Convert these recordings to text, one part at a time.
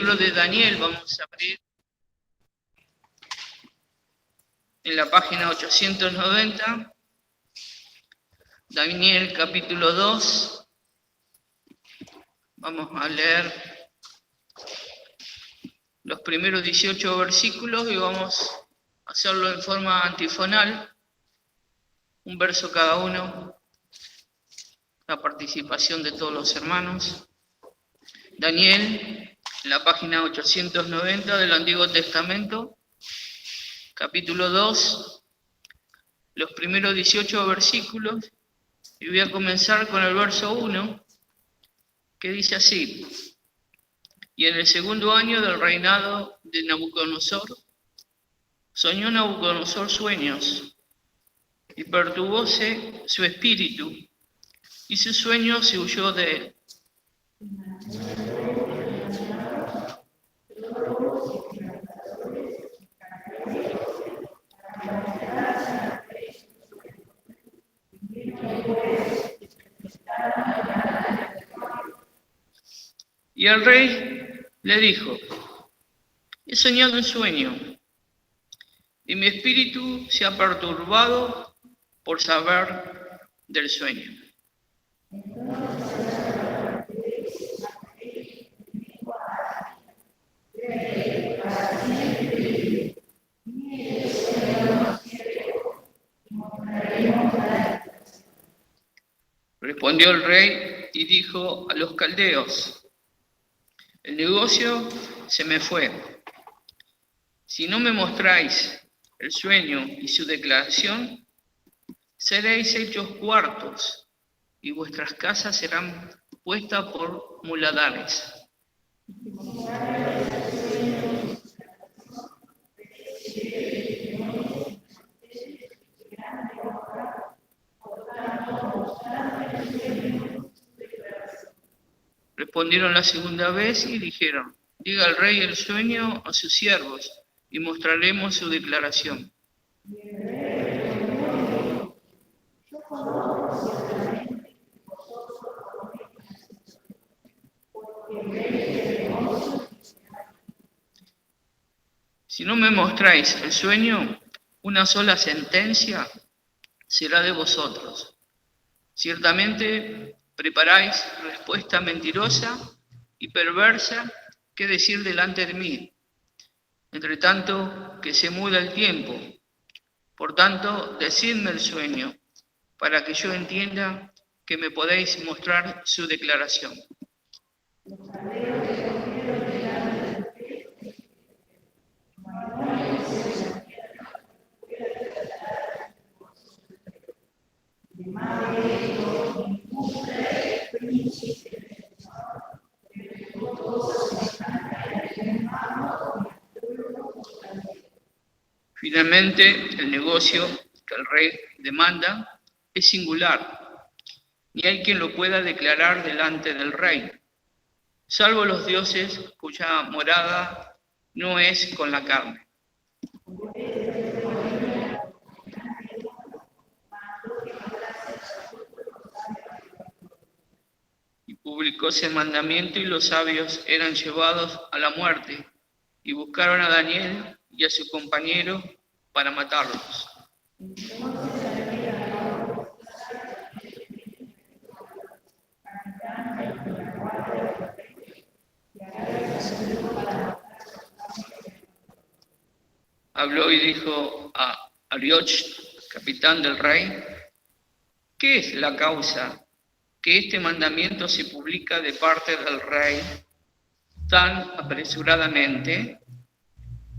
libro de Daniel, vamos a abrir en la página 890. Daniel capítulo 2. Vamos a leer los primeros 18 versículos y vamos a hacerlo en forma antifonal, un verso cada uno, la participación de todos los hermanos. Daniel, en la página 890 del Antiguo Testamento, capítulo 2, los primeros 18 versículos, y voy a comenzar con el verso 1, que dice así: Y en el segundo año del reinado de Nabucodonosor, soñó Nabucodonosor sueños, y perturbóse su espíritu, y su sueño se huyó de él. Y el rey le dijo: he soñado un sueño, y mi espíritu se ha perturbado por saber del sueño. Respondió el rey y dijo a los caldeos: el negocio se me fue. Si no me mostráis el sueño y su declaración, seréis hechos cuartos, y vuestras casas serán puestas por muladares. Respondieron la segunda vez y dijeron: diga al rey el sueño a sus siervos, y mostraremos su declaración. Si no me mostráis el sueño, una sola sentencia será de vosotros. Ciertamente preparáis respuesta mentirosa y perversa que decir delante de mí, entre tanto que se muda el tiempo. Por tanto, decidme el sueño, para que yo entienda que me podéis mostrar su declaración. Finalmente, el negocio que el rey demanda es singular, ni hay quien lo pueda declarar delante del rey, salvo los dioses cuya morada no es con la carne. Y publicóse el mandamiento, y los sabios eran llevados a la muerte, y buscaron a Daniel y a su compañero para matarlos. Habló y dijo a Arioch, capitán del rey: ¿qué es la causa que este mandamiento se publica de parte del rey tan apresuradamente?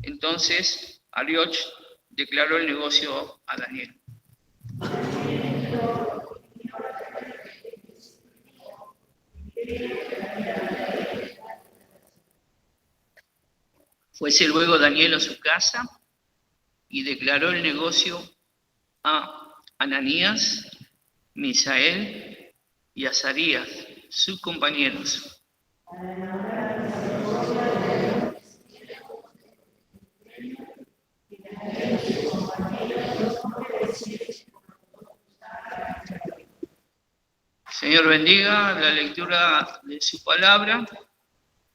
Entonces Arioch declaró el negocio a Daniel. Fuese luego Daniel a su casa y declaró el negocio a Ananías, Misael y Azarías, sus compañeros. Señor bendiga la lectura de su palabra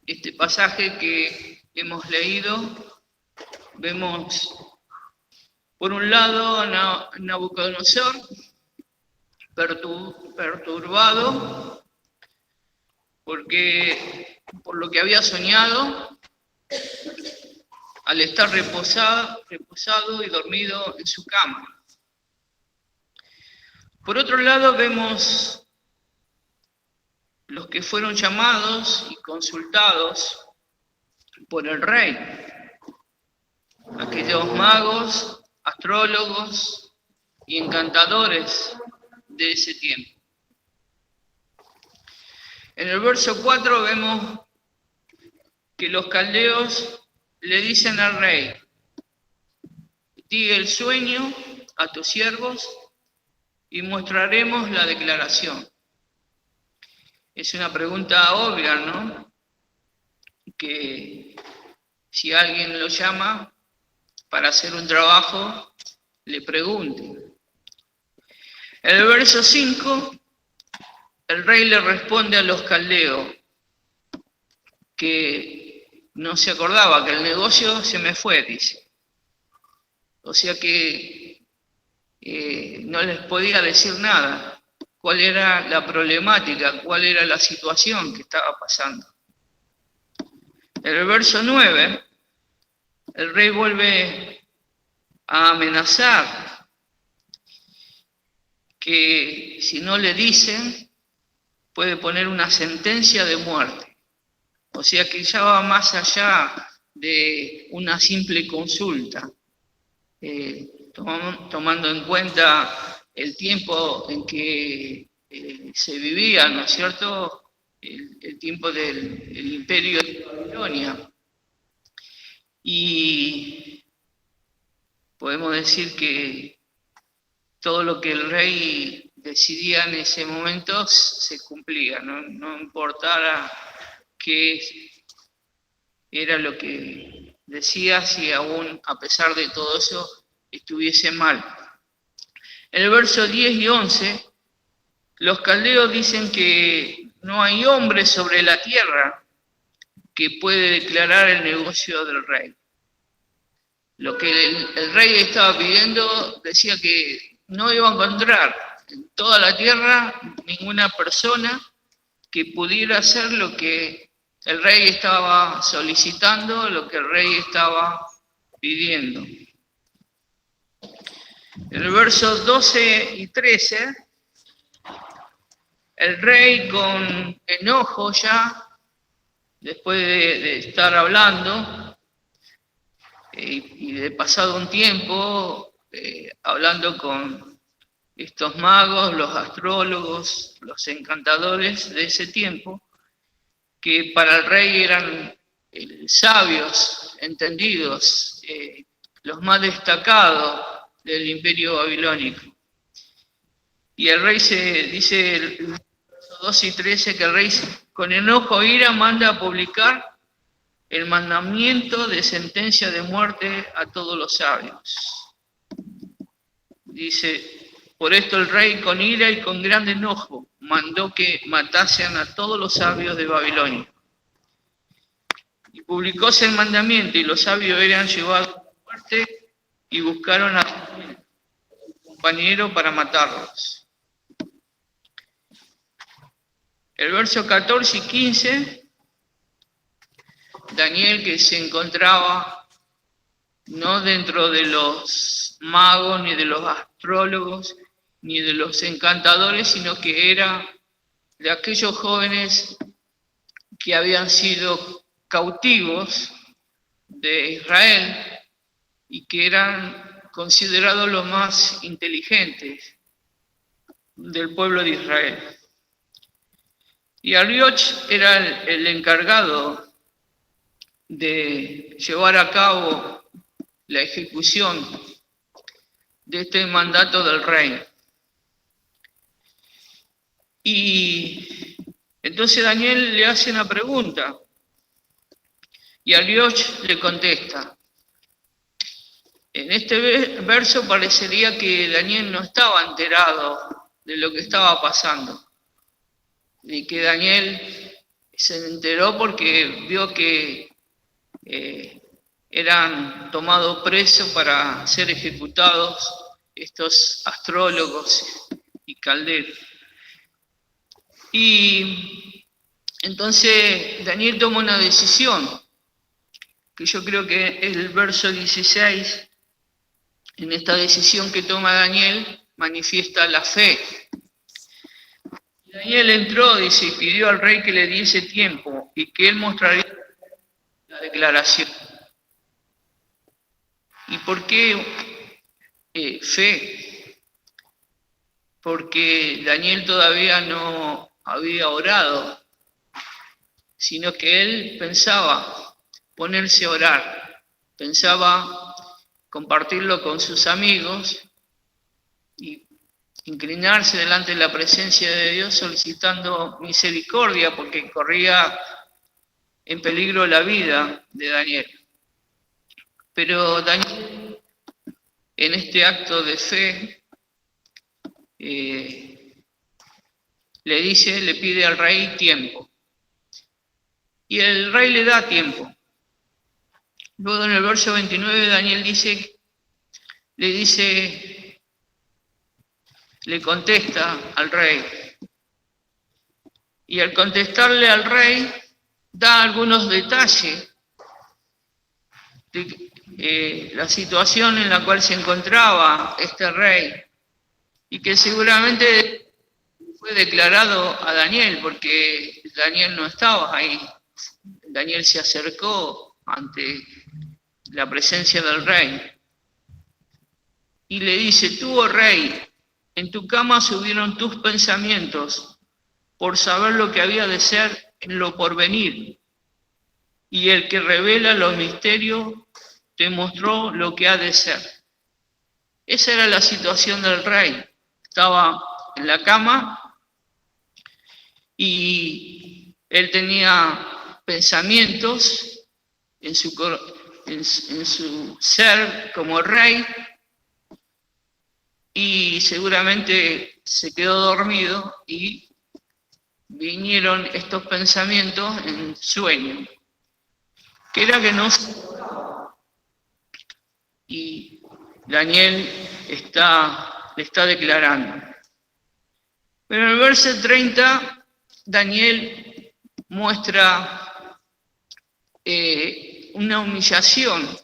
este pasaje que hemos leído, vemos por un lado a Nabucodonosor perturbado por lo que había soñado al estar reposado y dormido en su cama. Por otro lado vemos los que fueron llamados y consultados por el rey, aquellos magos, astrólogos y encantadores de ese tiempo. En el verso 4 vemos que los caldeos le dicen al rey: di el sueño a tus siervos y mostraremos la declaración. Es una pregunta obvia, ¿no? Que si alguien lo llama para hacer un trabajo, le pregunte. En el verso 5, el rey le responde a los caldeos que no se acordaba, que el negocio se me fue, dice. O sea que no les podía decir nada, cuál era la problemática, cuál era la situación que estaba pasando. En el verso 9, el rey vuelve a amenazar que si no le dicen, puede poner una sentencia de muerte. O sea que ya va más allá de una simple consulta, tomando en cuenta el tiempo en que se vivía, ¿no es cierto?, el tiempo del imperio de Babilonia. Y podemos decir que todo lo que el rey decidía en ese momento se cumplía, no importara qué era lo que decía, si aún a pesar de todo eso estuviese mal. En el verso 10 y 11, los caldeos dicen que no hay hombre sobre la tierra que puede declarar el negocio del rey. Lo que el rey estaba pidiendo decía que no iba a encontrar en toda la tierra ninguna persona que pudiera hacer lo que el rey estaba solicitando, lo que el rey estaba pidiendo. En el verso 12 y 13, el rey con enojo ya, después de estar hablando y de pasado un tiempo hablando con estos magos, los astrólogos, los encantadores de ese tiempo, que para el rey eran sabios, entendidos, los más destacados del imperio babilónico. Y el rey dice, el verso 2 y 13, que el rey con enojo e ira manda a publicar el mandamiento de sentencia de muerte a todos los sabios. Dice, por esto el rey con ira y con gran enojo mandó que matasen a todos los sabios de Babilonia. Y publicóse el mandamiento y los sabios eran llevados a muerte y buscaron a su compañero para matarlos. El verso 14 y 15, Daniel, que se encontraba no dentro de los magos, ni de los astrólogos, ni de los encantadores, sino que era de aquellos jóvenes que habían sido cautivos de Israel y que eran considerados los más inteligentes del pueblo de Israel. Y Arioch era el encargado de llevar a cabo la ejecución de este mandato del rey. Y entonces Daniel le hace una pregunta y Arioch le contesta. En este verso parecería que Daniel no estaba enterado de lo que estaba pasando, y que Daniel se enteró porque vio que eran tomados presos para ser ejecutados estos astrólogos y calderos. Y entonces Daniel toma una decisión, que yo creo que el verso 16, en esta decisión que toma Daniel, manifiesta la fe. Daniel entró, dice, y pidió al rey que le diese tiempo y que él mostraría la declaración. ¿Y por qué fe? Porque Daniel todavía no había orado, sino que él pensaba ponerse a orar, pensaba compartirlo con sus amigos y inclinarse delante de la presencia de Dios solicitando misericordia porque corría en peligro la vida de Daniel. Pero Daniel, en este acto de fe, le pide al rey tiempo. Y el rey le da tiempo. Luego en el verso 29 Daniel le contesta al rey. Y al contestarle al rey, da algunos detalles de la situación en la cual se encontraba este rey. Y que seguramente fue declarado a Daniel, porque Daniel no estaba ahí. Daniel se acercó ante la presencia del rey. Y le dice, tú, oh rey, en tu cama subieron tus pensamientos por saber lo que había de ser en lo porvenir. Y el que revela los misterios te mostró lo que ha de ser. Esa era la situación del rey. Estaba en la cama y él tenía pensamientos en su ser como rey y seguramente se quedó dormido y vinieron estos pensamientos en sueño, que era que no se... Y Daniel le está declarando. Pero en el verso 30, Daniel muestra una humillación,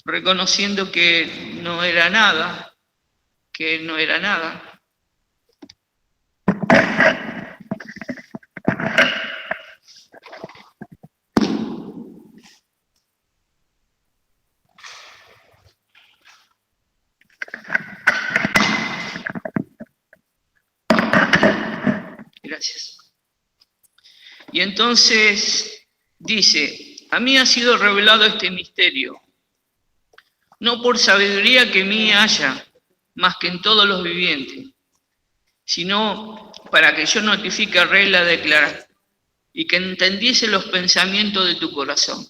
reconociendo que no era nada, que él no era nada. Gracias. Y entonces dice, a mí ha sido revelado este misterio, no por sabiduría que mí haya, más que en todos los vivientes, sino para que yo notifique al rey la declaración y que entendiese los pensamientos de tu corazón.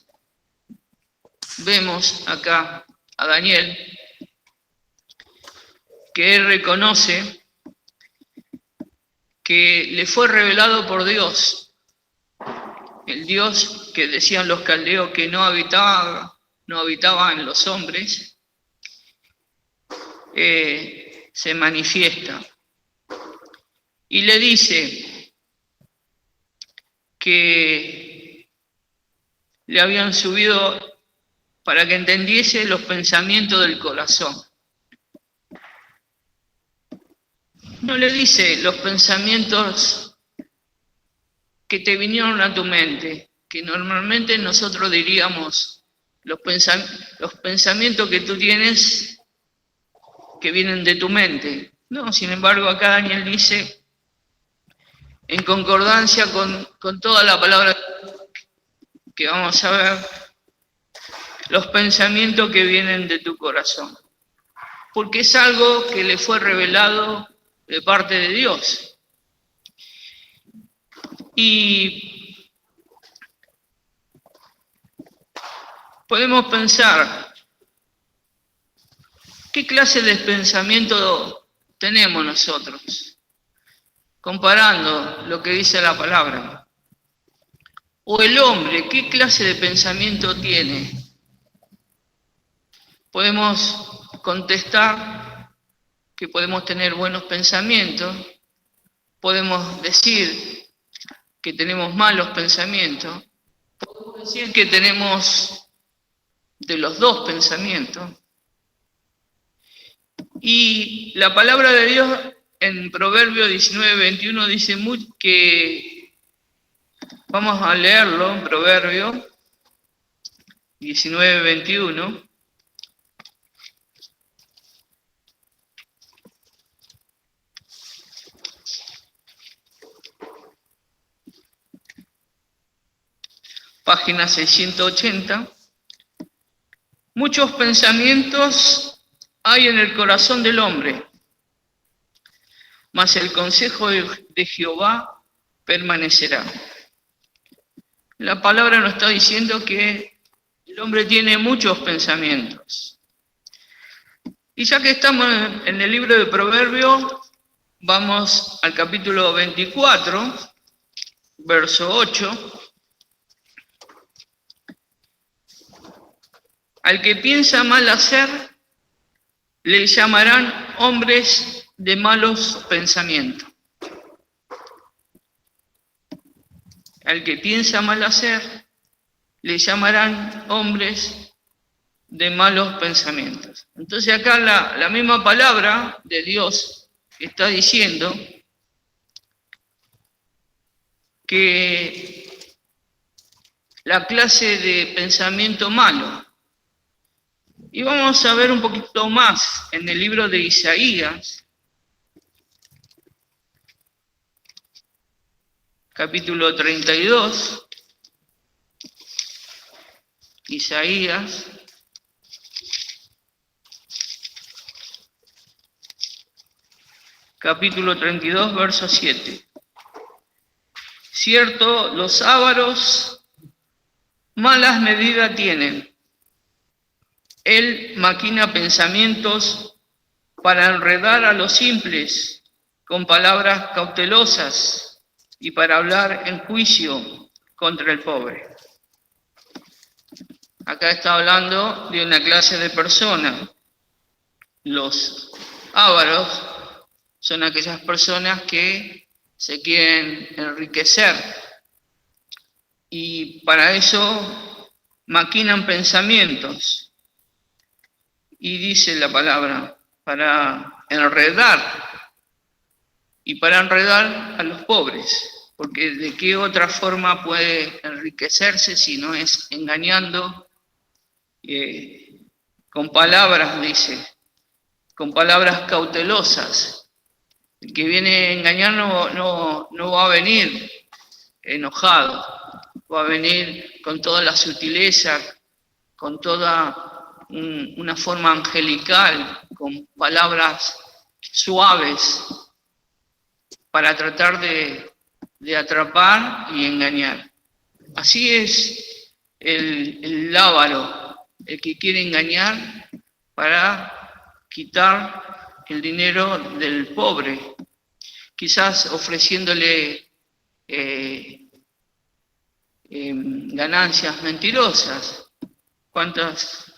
Vemos acá a Daniel, que él reconoce que le fue revelado por Dios, el Dios que decían los caldeos que no habitaba en los hombres, se manifiesta y le dice que le habían subido para que entendiese los pensamientos del corazón. No le dice los pensamientos que te vinieron a tu mente, que normalmente nosotros diríamos los pensamientos que tú tienes que vienen de tu mente. No, sin embargo, acá Daniel dice, en concordancia con toda la palabra que vamos a ver, los pensamientos que vienen de tu corazón. Porque es algo que le fue revelado de parte de Dios. Y podemos pensar, ¿qué clase de pensamiento tenemos nosotros? Comparando lo que dice la palabra. O el hombre, ¿qué clase de pensamiento tiene? Podemos contestar que podemos tener buenos pensamientos, podemos decir que tenemos malos pensamientos, podemos decir que tenemos de los dos pensamientos. Y la palabra de Dios en Proverbios 19:21 dice que, vamos a leerlo, en Proverbios 19:21. Página 680. Muchos pensamientos hay en el corazón del hombre, mas el consejo de Jehová permanecerá. La palabra nos está diciendo que el hombre tiene muchos pensamientos. Y ya que estamos en el libro de Proverbios, vamos al capítulo 24, verso 8. Al que piensa mal hacer, le llamarán hombres de malos pensamientos. Al que piensa mal hacer, le llamarán hombres de malos pensamientos. Entonces acá la misma palabra de Dios está diciendo que la clase de pensamiento malo. Y vamos a ver un poquito más en el libro de Isaías, capítulo 32, Isaías, capítulo 32, verso 7. Cierto, los ávaros malas medidas tienen. Él maquina pensamientos para enredar a los simples con palabras cautelosas y para hablar en juicio contra el pobre. Acá está hablando de una clase de personas. Los ávaros son aquellas personas que se quieren enriquecer y para eso maquinan pensamientos. Y dice la palabra, para enredar, y para enredar a los pobres, porque de qué otra forma puede enriquecerse si no es engañando, con palabras, dice, con palabras cautelosas. El que viene a engañar no va a venir enojado, va a venir con toda la sutileza, con toda una forma angelical, con palabras suaves, para tratar de atrapar y engañar. Así es el avaro, el que quiere engañar para quitar el dinero del pobre, quizás ofreciéndole ganancias mentirosas. ¿Cuántas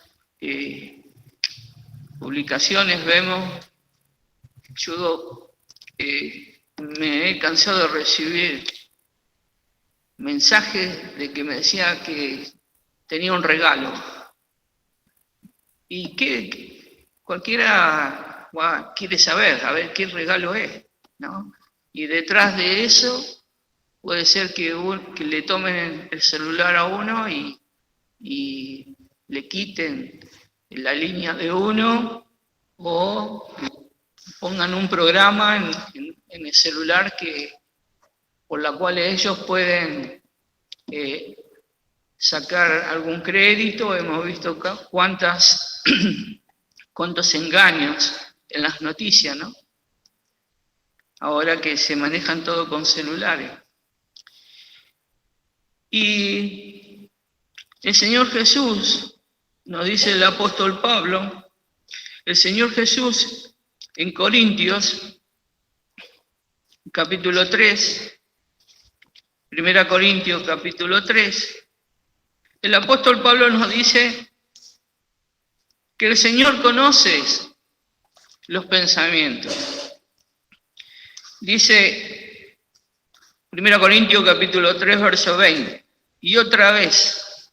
publicaciones vemos? Yo me he cansado de recibir mensajes de que me decía que tenía un regalo y que cualquiera quiere saber, a ver qué regalo es, ¿no? Y detrás de eso puede ser que le tomen el celular a uno y le quiten la línea de uno o pongan un programa en el celular por la cual ellos pueden sacar algún crédito. Hemos visto cuántos engaños en las noticias, ¿no? Ahora que se manejan todo con celulares. Y el Señor Jesús, nos dice el apóstol Pablo, el Señor Jesús en Corintios, capítulo 3, 1 Corintios capítulo 3, el apóstol Pablo nos dice que el Señor conoce los pensamientos. Dice 1 Corintios capítulo 3, verso 20, y otra vez,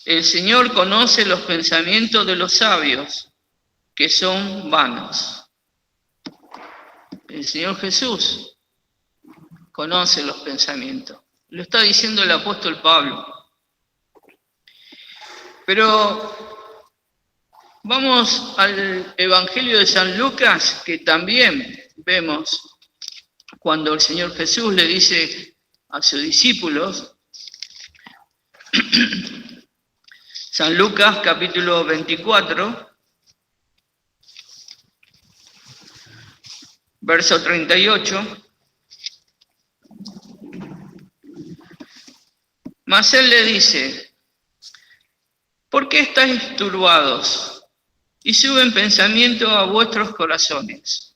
el Señor conoce los pensamientos de los sabios, que son vanos. El Señor Jesús conoce los pensamientos. Lo está diciendo el apóstol Pablo. Pero vamos al Evangelio de San Lucas, que también vemos cuando el Señor Jesús le dice a sus discípulos, San Lucas capítulo 24, verso 38, mas él le dice, ¿por qué estáis turbados y suben pensamiento a vuestros corazones?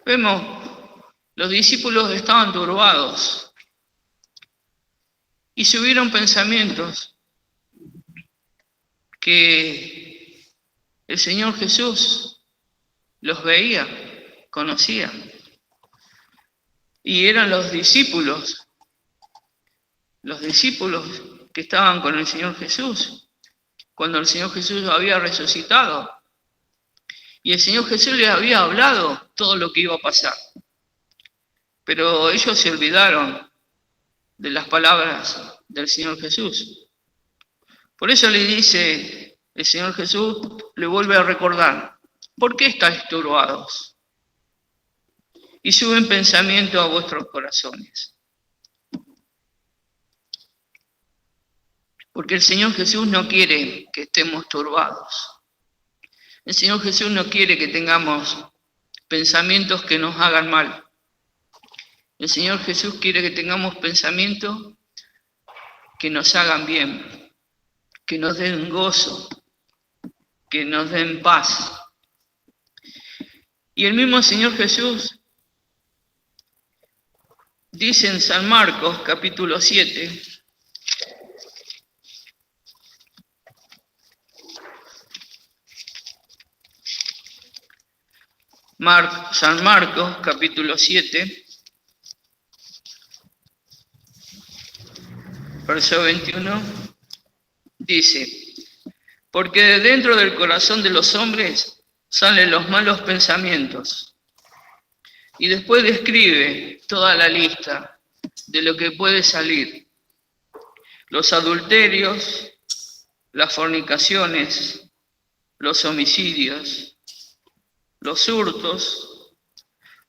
Vemos, los discípulos estaban turbados y subieron pensamientos que el Señor Jesús los veía, conocía. Y eran los discípulos que estaban con el Señor Jesús, cuando el Señor Jesús había resucitado. Y el Señor Jesús les había hablado todo lo que iba a pasar. Pero ellos se olvidaron de las palabras del Señor Jesús. Por eso le dice el Señor Jesús, le vuelve a recordar, ¿por qué estáis turbados? Y suben pensamiento a vuestros corazones. Porque el Señor Jesús no quiere que estemos turbados. El Señor Jesús no quiere que tengamos pensamientos que nos hagan mal. El Señor Jesús quiere que tengamos pensamientos que nos hagan bien, que nos den gozo, que nos den paz. Y el mismo Señor Jesús dice en San Marcos capítulo 7, San Marcos capítulo 7, verso 21, dice, porque de dentro del corazón de los hombres salen los malos pensamientos. Y después describe toda la lista de lo que puede salir. Los adulterios, las fornicaciones, los homicidios, los hurtos,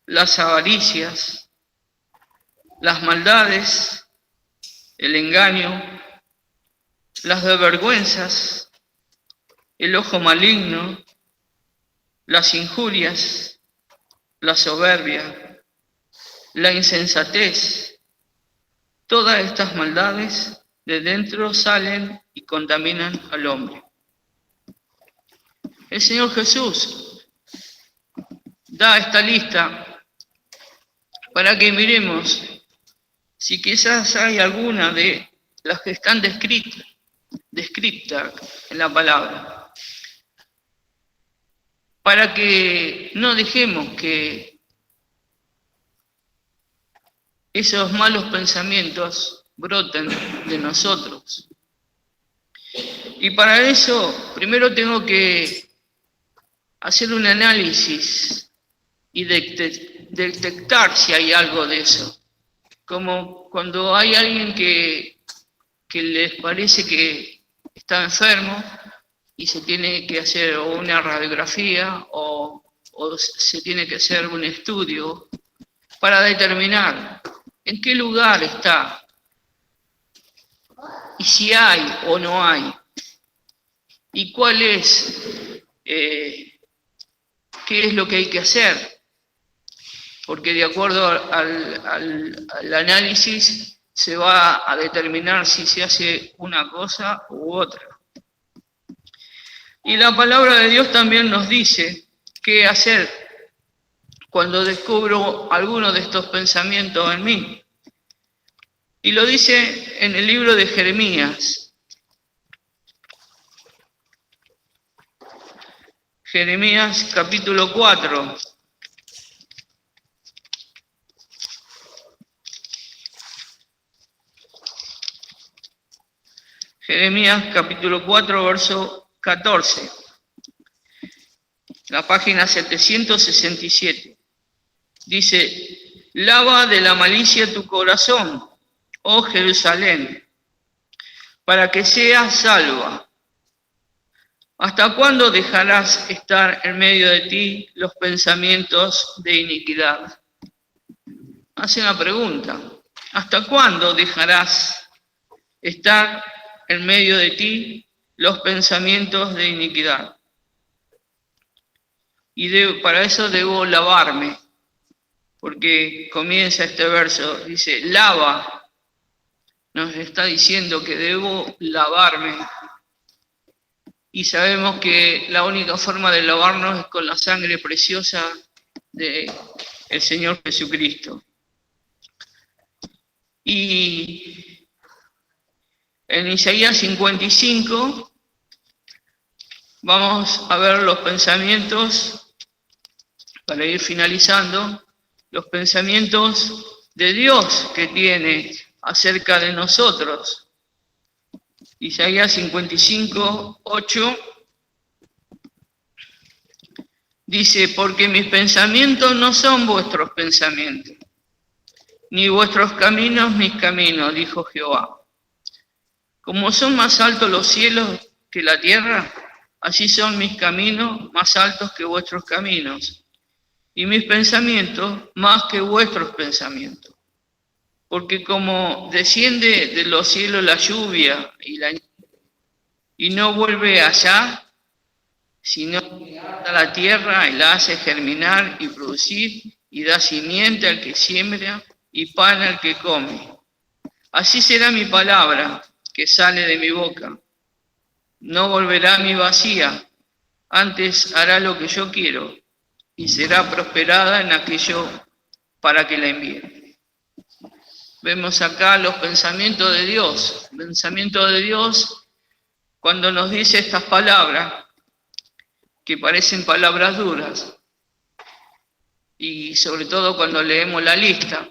las avaricias, las maldades, el engaño, las desvergüenzas, el ojo maligno, las injurias, la soberbia, la insensatez. Todas estas maldades de dentro salen y contaminan al hombre. El Señor Jesús da esta lista para que miremos si quizás hay alguna de las que están descritas en la palabra, para que no dejemos que esos malos pensamientos broten de nosotros. Y para eso, primero tengo que hacer un análisis y detectar si hay algo de eso. Como cuando hay alguien que les parece que está enfermo y se tiene que hacer una radiografía o se tiene que hacer un estudio para determinar en qué lugar está y si hay o no hay y cuál es, qué es lo que hay que hacer. Porque de acuerdo al análisis se va a determinar si se hace una cosa u otra. Y la palabra de Dios también nos dice qué hacer cuando descubro alguno de estos pensamientos en mí. Y lo dice en el libro de Jeremías. Jeremías capítulo 4. Jeremías capítulo 4, verso 14. La página 767. Dice: lava de la malicia tu corazón, oh Jerusalén, para que seas salva. ¿Hasta cuándo dejarás estar en medio de ti los pensamientos de iniquidad? Hace una pregunta. ¿Hasta cuándo dejarás estar en medio de ti los pensamientos de iniquidad? Y para eso debo lavarme, porque comienza este verso, dice, lava. Nos está diciendo que debo lavarme. Y sabemos que la única forma de lavarnos es con la sangre preciosa del Señor Jesucristo. Y en Isaías 55 vamos a ver los pensamientos, para ir finalizando, los pensamientos de Dios que tiene acerca de nosotros. Isaías 55, 8 dice: porque mis pensamientos no son vuestros pensamientos, ni vuestros caminos mis caminos, dijo Jehová. Como son más altos los cielos que la tierra, así son mis caminos más altos que vuestros caminos, y mis pensamientos más que vuestros pensamientos. Porque como desciende de los cielos la lluvia y no vuelve allá, sino que a la tierra y la hace germinar y producir, y da simiente al que siembra y pan al que come. Así será mi palabra que sale de mi boca. No volverá a mí vacía, antes hará lo que yo quiero, y será prosperada en aquello para que la envíe. Vemos acá los pensamientos de Dios. El pensamiento de Dios cuando nos dice estas palabras, que parecen palabras duras, y sobre todo cuando leemos la lista.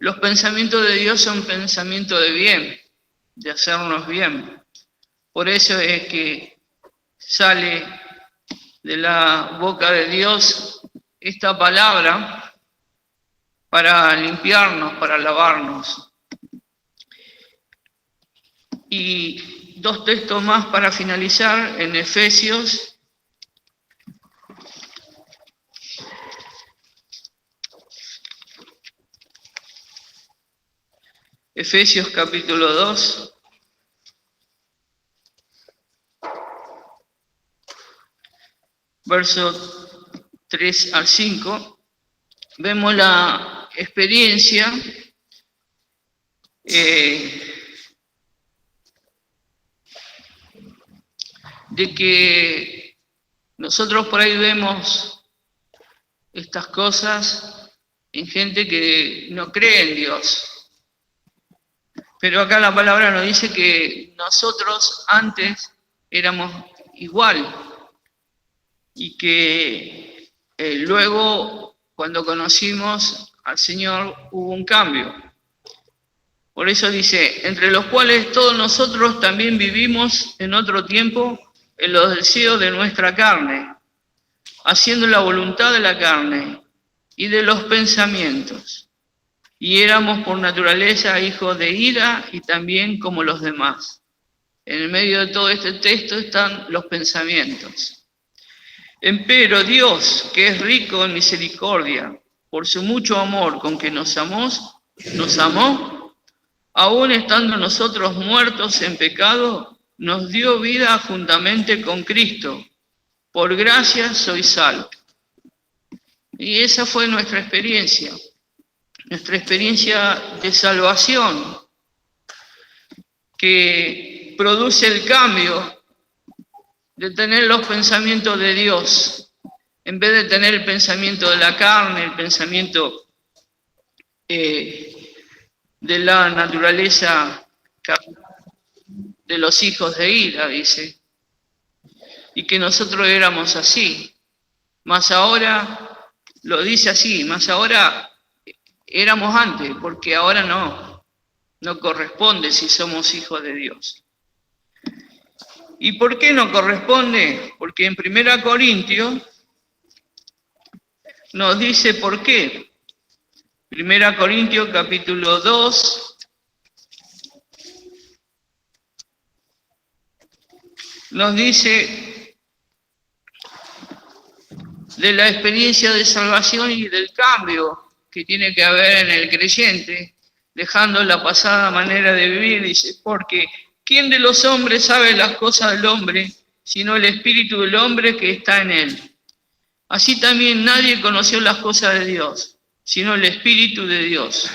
Los pensamientos de Dios son pensamientos de bien, de hacernos bien. Por eso es que sale de la boca de Dios esta palabra para limpiarnos, para lavarnos. Y dos textos más para finalizar en Efesios. Efesios capítulo 2. Verso 3 al 5. Vemos la experiencia de que nosotros por ahí vemos estas cosas en gente que no cree en Dios. Pero acá la palabra nos dice que nosotros antes éramos igual y que luego cuando conocimos al Señor hubo un cambio. Por eso dice, entre los cuales todos nosotros también vivimos en otro tiempo en los deseos de nuestra carne, haciendo la voluntad de la carne y de los pensamientos. Y éramos por naturaleza hijos de ira y también como los demás. En el medio de todo este texto están los pensamientos. Empero Dios, que es rico en misericordia, por su mucho amor con que nos amó, aún estando nosotros muertos en pecado, nos dio vida juntamente con Cristo. Por gracia sois salvos. Y esa fue nuestra experiencia de salvación, que produce el cambio de tener los pensamientos de Dios, en vez de tener el pensamiento de la carne, el pensamiento de la naturaleza de los hijos de ira, dice, y que nosotros éramos así. Más ahora, lo dice así, más ahora éramos antes, porque ahora no corresponde si somos hijos de Dios. ¿Y por qué no corresponde? Porque en 1 Corintios nos dice por qué. 1 Corintios capítulo 2 nos dice de la experiencia de salvación y del cambio que tiene que haber en el creyente, dejando la pasada manera de vivir. Dice, porque ¿quién de los hombres sabe las cosas del hombre, sino el espíritu del hombre que está en él? Así también nadie conoció las cosas de Dios, sino el espíritu de Dios.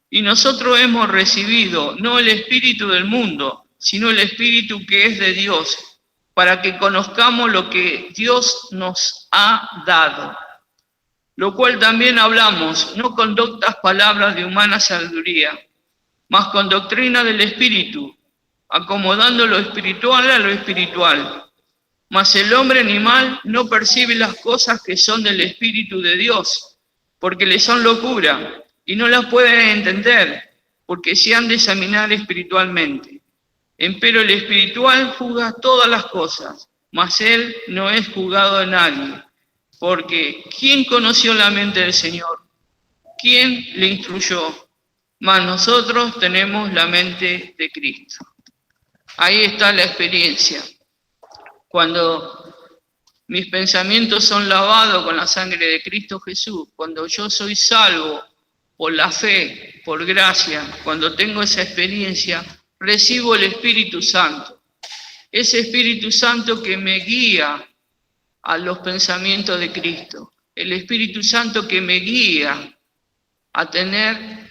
Y nosotros hemos recibido no el espíritu del mundo, sino el espíritu que es de Dios, para que conozcamos lo que Dios nos ha dado. Lo cual también hablamos, no con doctas palabras de humana sabiduría, mas con doctrina del Espíritu, acomodando lo espiritual a lo espiritual. Mas el hombre animal no percibe las cosas que son del Espíritu de Dios, porque le son locura, y no las pueden entender, porque se han de examinar espiritualmente. Empero el espiritual juzga todas las cosas, mas él no es juzgado de nadie. Porque ¿quién conoció la mente del Señor? ¿Quién le instruyó? Mas nosotros tenemos la mente de Cristo. Ahí está la experiencia. Cuando mis pensamientos son lavados con la sangre de Cristo Jesús, cuando yo soy salvo por la fe, por gracia, cuando tengo esa experiencia, recibo el Espíritu Santo. Ese Espíritu Santo que me guía a los pensamientos de Cristo. El Espíritu Santo que me guía a tener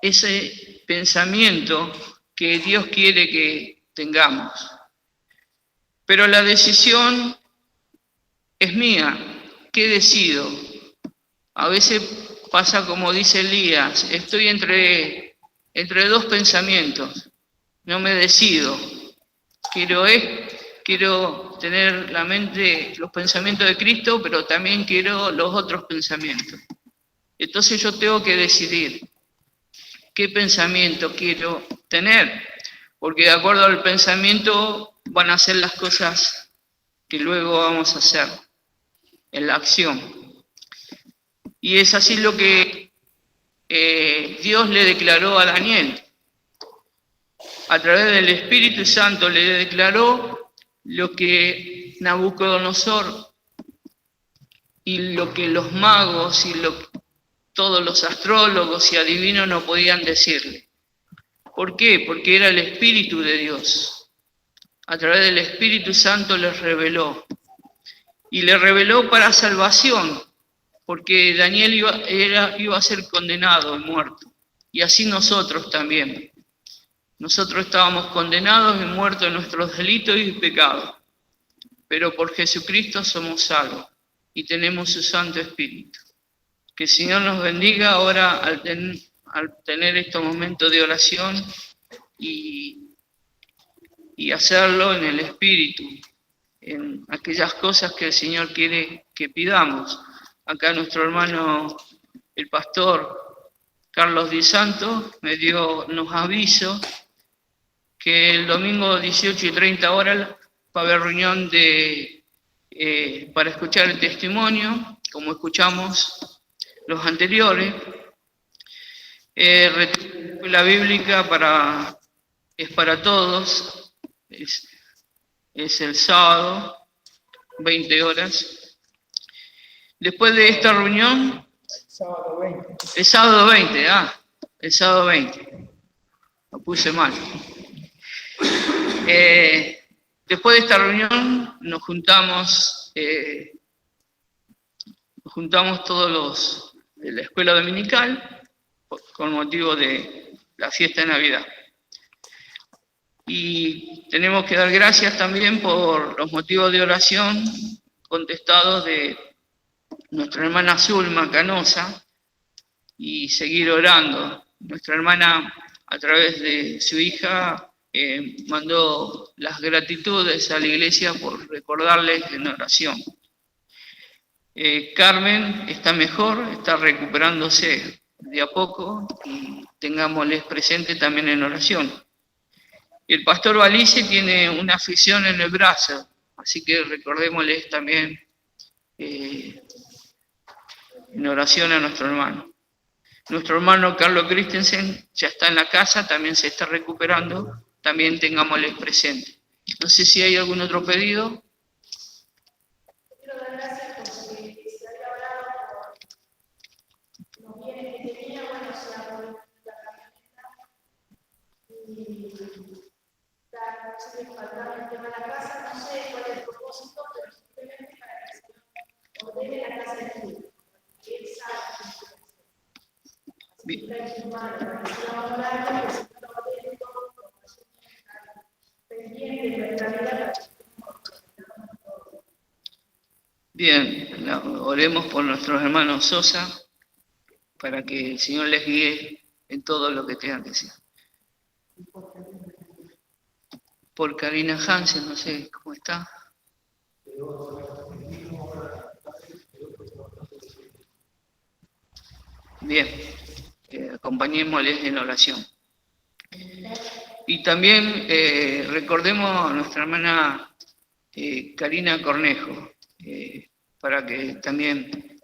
ese pensamiento que Dios quiere que tengamos. Pero la decisión es mía. ¿Qué decido? A veces pasa como dice Elías, estoy entre dos pensamientos, no me decido. Quiero tener la mente, los pensamientos de Cristo, pero también quiero los otros pensamientos. Entonces yo tengo que decidir qué pensamiento quiero tener, porque de acuerdo al pensamiento van a ser las cosas que luego vamos a hacer en la acción. Y es así lo que Dios le declaró a Daniel. A través del Espíritu Santo le declaró lo que Nabucodonosor y lo que los magos y todos los astrólogos y adivinos no podían decirle. ¿Por qué? Porque era el Espíritu de Dios. A través del Espíritu Santo les reveló. Y le reveló para salvación, porque Daniel iba a ser condenado y muerto. Y así nosotros también. Nosotros estábamos condenados y muertos en nuestros delitos y pecados. Pero por Jesucristo somos salvos y tenemos su Santo Espíritu. Que el Señor nos bendiga ahora al tener estos momentos de oración y hacerlo en el Espíritu, en aquellas cosas que el Señor quiere que pidamos. Acá nuestro hermano, el pastor Carlos Di Santo, nos avisó que el domingo 18:30 va a haber reunión para escuchar el testimonio, como escuchamos los anteriores. La bíblica es para todos, es el sábado, 20 horas. Después de esta reunión, el sábado 20, lo puse mal. Después de esta reunión nos juntamos todos los de la escuela dominical con motivo de la fiesta de Navidad. Y tenemos que dar gracias también por los motivos de oración contestados de nuestra hermana Zulma Canosa y seguir orando. Nuestra hermana, a través de su hija, mandó las gratitudes a la iglesia por recordarles en oración. Carmen está mejor, está recuperándose de a poco y tengámosles presente también en oración. El pastor Valice tiene una afección en el brazo, así que recordémosles también en oración a nuestro hermano. Nuestro hermano Carlos Christensen ya está en la casa, también se está recuperando, también tengámosles presente. No sé si hay algún otro pedido. Quiero dar gracias porque se había hablado por los bienes que tenía, bueno, se ha vuelto la camioneta y se le faltaba el tema de la casa, no sé cuál es el propósito, pero simplemente para que el Señor ordene la casa de Dios, que Él sabe que está en su mano, para que se va a hablar, que el Señor ordene todo, como el Señor está pendiente de nuestra vida. Bien, oremos por nuestros hermanos Sosa, para que el Señor les guíe en todo lo que tengan que hacer. Por Karina Hansen, no sé cómo está. Bien, acompañémosles en oración. Y también recordemos a nuestra hermana Karina Cornejo, para que también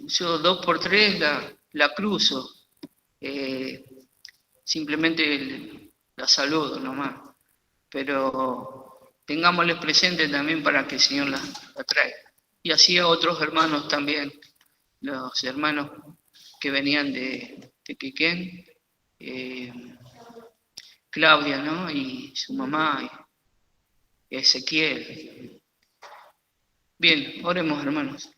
yo 2 por 3 la cruzo, simplemente la saludo nomás, pero tengámosles presente también para que el Señor la traiga. Y así a otros hermanos también, los hermanos que venían de Quequén, Claudia, ¿no? Y su mamá, y Ezequiel. Bien, oremos, hermanos.